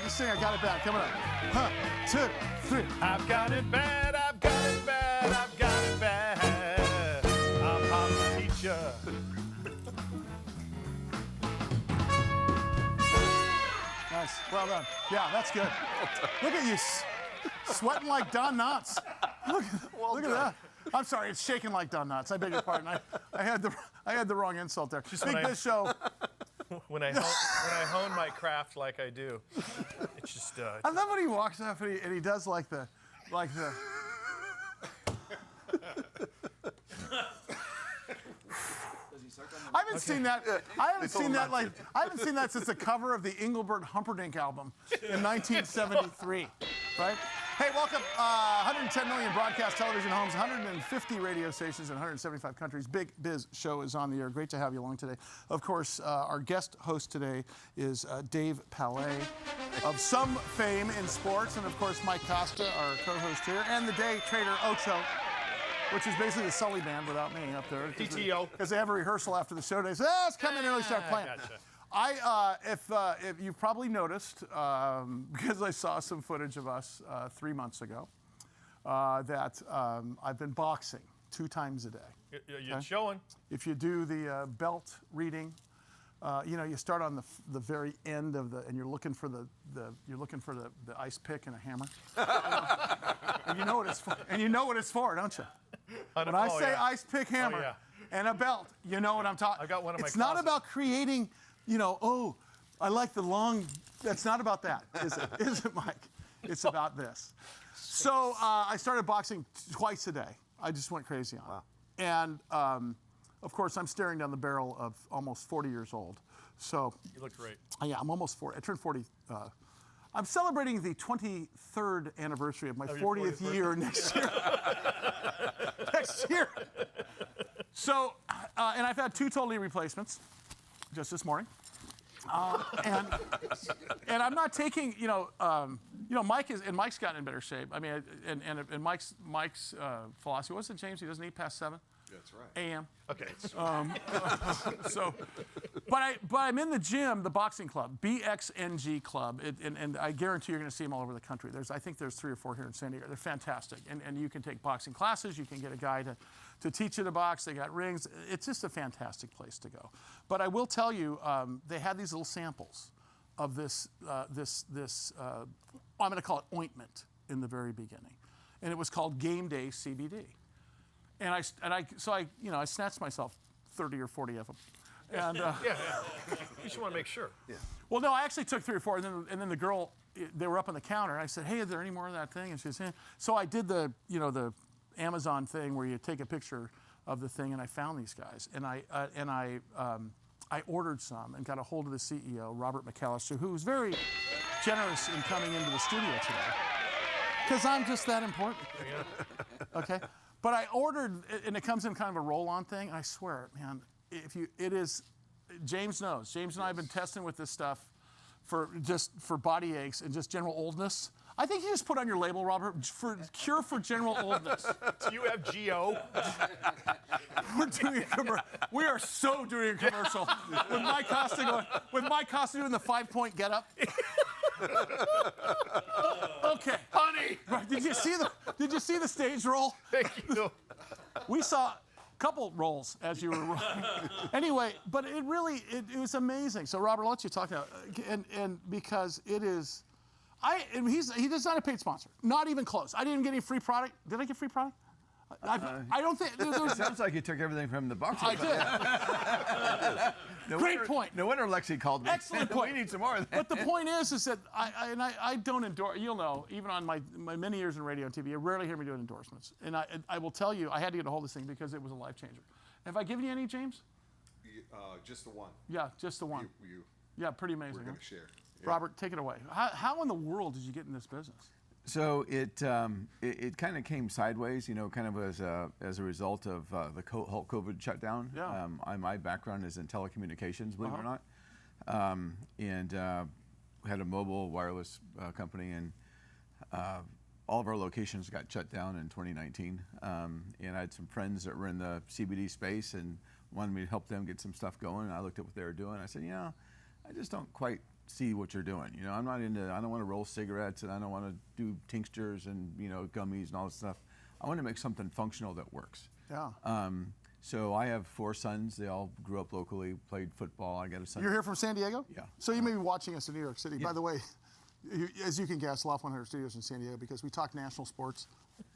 you sing I Got It Bad. Coming up. 1, 2, 3. I've got it bad, I've got it bad, I've got it bad. I'm Pop's teacher. Nice. Well done. Yeah, that's good. Look at you sweating like Don Knotts. Look at that. I'm sorry, it's shaking like Don Knotts. I beg your pardon. I had the wrong insult there. Big Biz Show. When I hone my craft like I do, it's just. I love when he walks up and he does like the. I haven't seen that. I haven't seen that I haven't seen that since the cover of the Engelbert Humperdinck album in 1973. Right? Hey, welcome. 110 million broadcast television homes, 150 radio stations in 175 countries. Big Biz Show is on the air. Great to have you along today. Of course, our guest host today is Dave Palais of some fame in sports, and of course Mike Costa, our co-host here, and the day trader Ocho, which is basically the Sully band without me up there. PTO. Because they have a rehearsal after the show. They say, let's come in and really start playing. Gotcha. If you've probably noticed, because I saw some footage of us 3 months ago, that I've been boxing 2 times a day. You're showing. If you do the belt reading, you start on the very end of and you're looking for the ice pick and a hammer, and you know what it's for. And you know what it's for, don't you? When I say ice pick hammer and a belt, you know what I'm talking. I got one in my It's not closet. about creating, I like the long. That's not about that, is it? Is it, Mike? It's about this. So I started boxing twice a day. I just went crazy on it. And of course, I'm staring down the barrel of almost 40 years old. So You look great. yeah, I'm almost 40. I turned 40. I'm celebrating the 23rd anniversary of my 40th year next year. Next year. So, and I've had 2 total knee replacements just this morning. And I'm not taking, Mike's gotten in better shape. I mean, and Mike's philosophy, what's it, James? He doesn't eat past 7? That's right. A.M. Okay. But I'm in the gym, the boxing club, BXNG Club, and I guarantee you're going to see them all over the country. I think there's 3 or 4 here in San Diego. They're fantastic, and you can take boxing classes. You can get a guy to teach you to box. They got rings. It's just a fantastic place to go. But I will tell you, they had these little samples of this I'm going to call it ointment in the very beginning, and it was called Gameday CBD. And I snatched myself 30 or 40 of them. And Yeah. You should want to make sure. Yeah. well, no, I actually took 3 or 4, and then the girl, they were up on the counter. And I said, "Hey, is there any more of that thing?" And she said, So I did the Amazon thing where you take a picture of the thing, and I found these guys, and I ordered some and got a hold of the CEO, Robert McAllister, who was very generous in coming into the studio today, because I'm just that important. Okay. But I ordered, and it comes in kind of a roll-on thing. I swear, man, James knows. James and I have been testing with this stuff for body aches and just general oldness. I think you just put on your label, Robert, for cure for general oldness. Do you have GO? We're doing a commercial. We are so doing a commercial with Mike Costa doing the 5-point get-up. Okay. Honey! Right, did you see the stage roll? Thank you. We saw a couple rolls as you were rolling. Anyway, but it was amazing. So Robert, I'll let you talk now, and because it is, he does not a paid sponsor, not even close. I didn't even get any free product. Did I get free product? I don't think. It sounds like you took everything from the box. I did. Great point. No wonder Lexi called me. Excellent point. We need some more of that. But the point is that I don't endorse. You'll know, even on my many years in radio and TV, you rarely hear me doing endorsements. And I will tell you, I had to get a hold of this thing because it was a life changer. Have I given you any, James? Just the one. Yeah, just the one. Yeah, pretty amazing. We're going huh? to share. Yeah. Robert, take it away. How in the world did you get in this business? So it kind of came sideways, kind of as a result of the whole COVID shutdown. Yeah. My background is in telecommunications, believe it or not, and we had a mobile wireless company, and all of our locations got shut down in 2019. And I had some friends that were in the CBD space and wanted me to help them get some stuff going. And I looked at what they were doing. I said, I just don't quite see what you're doing. You know, I don't want to roll cigarettes, and I don't want to do tinctures and, you know, gummies and all this stuff. I want to make something functional that works. Yeah. So I have 4 sons. They all grew up locally, played football. I got a son. You're here from San Diego? Yeah. So you may be watching us in New York City. By the way, as you can guess, Loft 100 Studios in San Diego, because we talk national sports.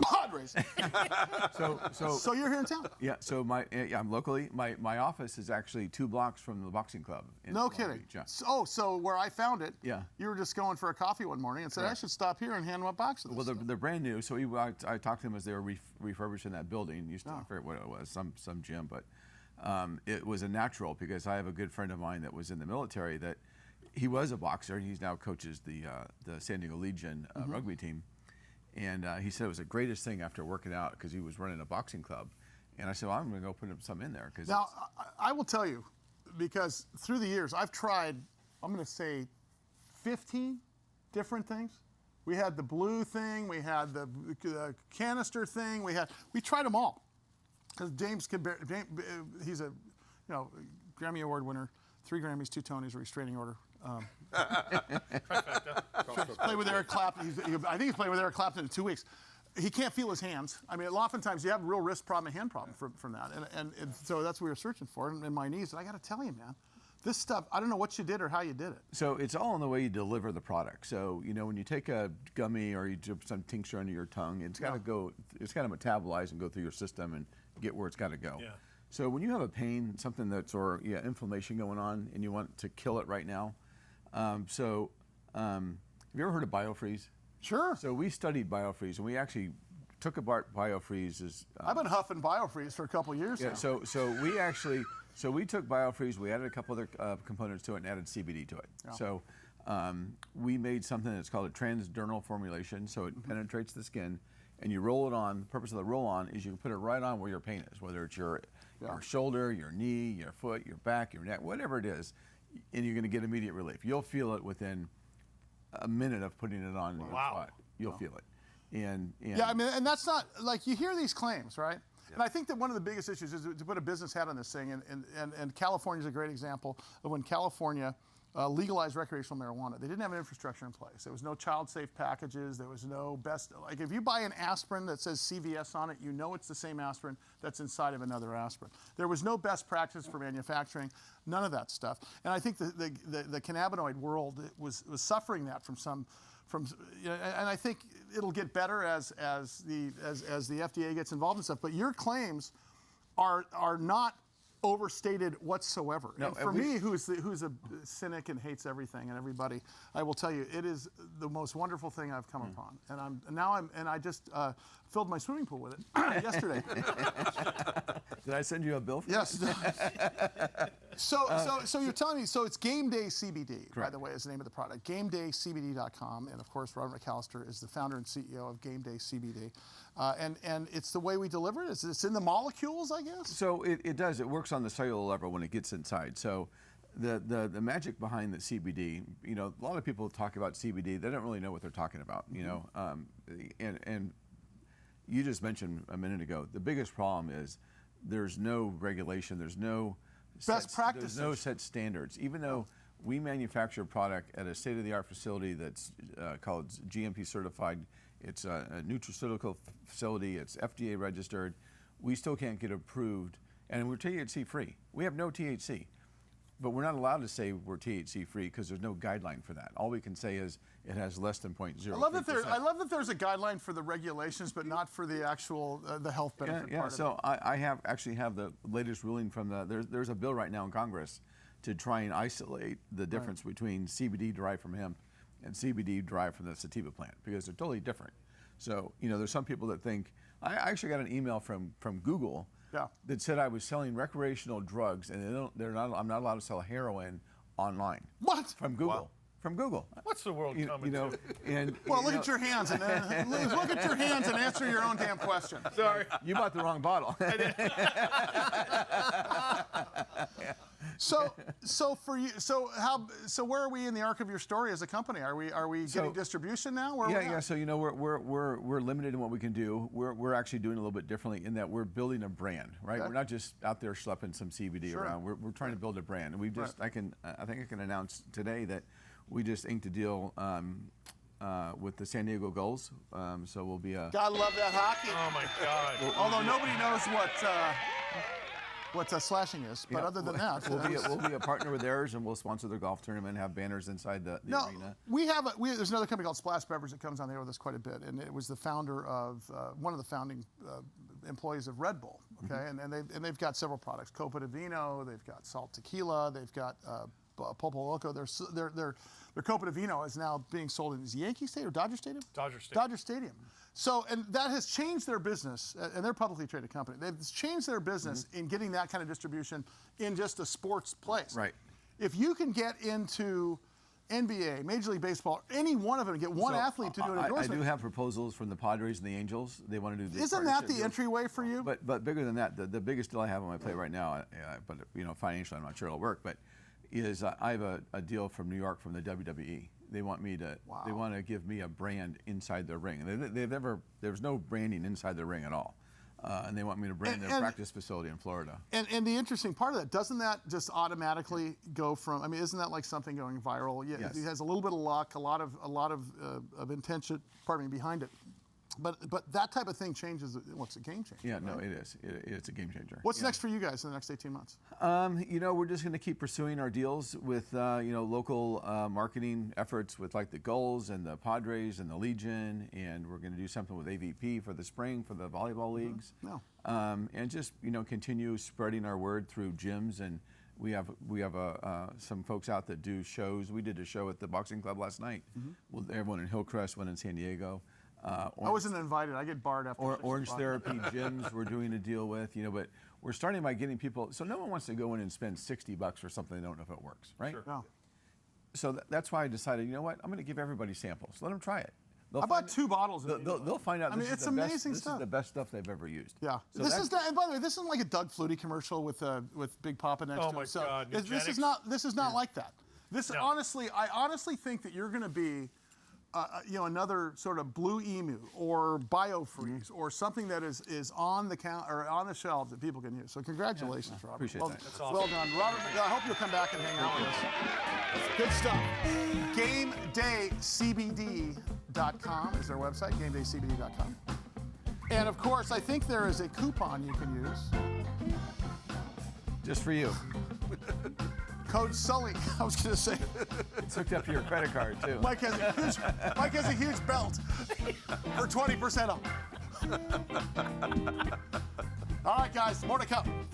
Padres. So you're here in town? Yeah. So I'm locally. My office is actually 2 blocks from the boxing club. In No Long kidding. Beach, yeah. So where I found it, Yeah. you were just going for a coffee one morning and said, I should stop here and hand them a box of this Well, stuff. they're brand new. So I talked to them as they were refurbishing that building. Used to, I forget what it was, some gym, but it was a natural because I have a good friend of mine that was in the military that he was a boxer. He's now coaches the San Diego Legion rugby team. And he said it was the greatest thing after working out because he was running a boxing club. And I said, well, I'm going to go put some in there. Now, I will tell you, because through the years, I've tried, I'm going to say, 15 different things. We had the blue thing, we had the canister thing, we tried them all. Because James, he's a Grammy Award winner, 3 Grammys, 2 Tonys, a restraining order. Played with Eric Clapton. I think he's played with Eric Clapton in 2 weeks. He can't feel his hands. I mean, oftentimes you have a real wrist problem, a hand problem from that. And so that's what we were searching for, and my knees. And I got to tell you, man, this stuff, I don't know what you did or how you did it. So it's all in the way you deliver the product. So, you know, when you take a gummy or you dip some tincture under your tongue, it's got to go, it's got to metabolize and go through your system and get where it's got to go. Yeah. So when you have a pain, something that's, or inflammation going on, and you want to kill it right now, have you ever heard of BioFreeze? Sure. So we studied BioFreeze, and we actually took apart BioFreeze as. I've been huffing BioFreeze for a couple years now. So we took BioFreeze, we added a couple other components to it, and added CBD to it. Yeah. So we made something that's called a transdermal formulation, so it penetrates the skin, and you roll it on. The purpose of the roll-on is you can put it right on where your pain is, whether it's your shoulder, your knee, your foot, your back, your neck, whatever it is, and you're going to get immediate relief. You'll feel it within a minute of putting it on your spot. You'll feel it. And yeah, I mean, and that's not, like, you hear these claims, right? Yeah. And I think that one of the biggest issues is to put a business hat on this thing, and California is a great example of when California legalized recreational marijuana. They didn't have an infrastructure in place. There was no child-safe packages. There was no best, like, if you buy an aspirin that says CVS on it, you know it's the same aspirin that's inside of another aspirin. There was no best practice for manufacturing, none of that stuff. And I think the cannabinoid world was suffering that from and I think it'll get better as the FDA gets involved in stuff. But your claims are not overstated whatsoever. No, and for me, who's a cynic and hates everything and everybody, I will tell you, it is the most wonderful thing I've come upon. And I just filled my swimming pool with it yesterday. Did I send you a bill for Yes. So you're telling me, so it's Gameday CBD, by the way, is the name of the product. GameDayCBD.com, and of course, Robert McAllister is the founder and CEO of Gameday CBD. And it's the way we deliver it. It's in the molecules, I guess? So it does. It works on the cellular level when it gets inside. So the magic behind the CBD, you know, a lot of people talk about CBD. They don't really know what they're talking about, you know. And you just mentioned a minute ago, the biggest problem is there's no regulation. There's no best practices. There's no set standards. Even though we manufacture a product at a state-of-the-art facility that's called GMP certified. It's a nutraceutical facility. It's FDA registered. We still can't get approved, and we're THC free. We have no THC, but we're not allowed to say we're THC free because there's no guideline for that. All we can say is it has less than 0.03%. I love that there's a guideline for the regulations, but not for the actual the health benefit part so of it. I have the latest ruling from there's a bill right now in Congress to try and isolate the difference between CBD derived from hemp and CBD derived from the sativa plant, because they're totally different. So, you know, there's some people that think, I actually got an email from Google that said I was selling recreational drugs, and I'm not allowed to sell heroin online. What? From Google. Wow. From Google. What's the world coming to? And well, look at your hands and look at your hands and answer your own damn question. Sorry. You bought the wrong bottle. So for you, so where are we in the arc of your story as a company? Are we getting distribution now? Where So, you know, we're limited in what we can do. We're actually doing a little bit differently in that we're building a brand, right? Okay. We're not just out there schlepping some CBD around. We're trying to build a brand, and we've just I think I can announce today that we just inked a deal with the San Diego Gulls. So we'll be a. God love that hockey. Oh my God. Although nobody knows what slashing is, but other than that, We'll be a partner with theirs, and we'll sponsor their golf tournament, have banners inside the arena. There's another company called Splash Beverage that comes on there with us quite a bit, and it was the founder of one of the founding employees of Red Bull. Okay, and they've got several products: Copa de Vino, they've got Salt Tequila, they've got Popo Loco. Their Copa de Vino is now being sold in Yankee Stadium or Dodger Stadium? Dodger Stadium. Dodger Stadium. So, and that has changed their business, and they're a publicly traded company. They've changed their business in getting that kind of distribution in just a sports place. Right. If you can get into NBA, Major League Baseball, any one of them, get one athlete to do an I endorsement. do have proposals from the Padres and the Angels. They want to do this. Isn't that the entryway for you? But bigger than that, the biggest deal I have on my plate right now, but financially I'm not sure it'll work, but is I have a deal from New York from the WWE. They want me to. Wow. They want to give me a brand inside their ring. There's no branding inside the ring at all, and they want me to brand their practice facility in Florida. And the interesting part of that, doesn't that just automatically go from? I mean, isn't that like something going viral? Yeah, Yes. It has a little bit of luck, a lot of intention, behind it. But that type of thing changes. Well, it's a game changer. Yeah, right? no, it is. It's a game changer. What's next for you guys in the next 18 months? We're just going to keep pursuing our deals with local marketing efforts with like the Gulls and the Padres and the Legion, and we're going to do something with AVP for the spring for the volleyball leagues. No. And just continue spreading our word through gyms, and we have some folks out that do shows. We did a show at the boxing club last night. Well, everyone in Hillcrest, one in San Diego. I wasn't invited. I get barred after. Orange Therapy gyms we're doing a deal with, but we're starting by getting people. So no one wants to go in and spend $60 for something they don't know if it works, right? Sure. No. So that's why I decided, you know what, I'm going to give everybody samples. Let them try it. I bought 2 bottles. They'll find out. I mean, this it's is the amazing best, stuff. This is the best stuff they've ever used. Yeah. So This is not, and by the way, this isn't like a Doug Flutie commercial with Big Papa next Oh to my it. So God, this is Nugenics? not like that. This No. I honestly think that you're going to be another sort of Blue Emu or BioFreeze or something that is on the or on the shelves that people can use. So congratulations, Robert. Appreciate that. That's awesome. Well done, Robert. I hope you'll come back and hang out with us. Good stuff. GameDayCBD.com is their website. GameDayCBD.com. And of course, I think there is a coupon you can use. Just for you. Code Sully. I was going to say. It's hooked up to your credit card too. Mike has a huge belt for 20% off. All right, guys, more to come.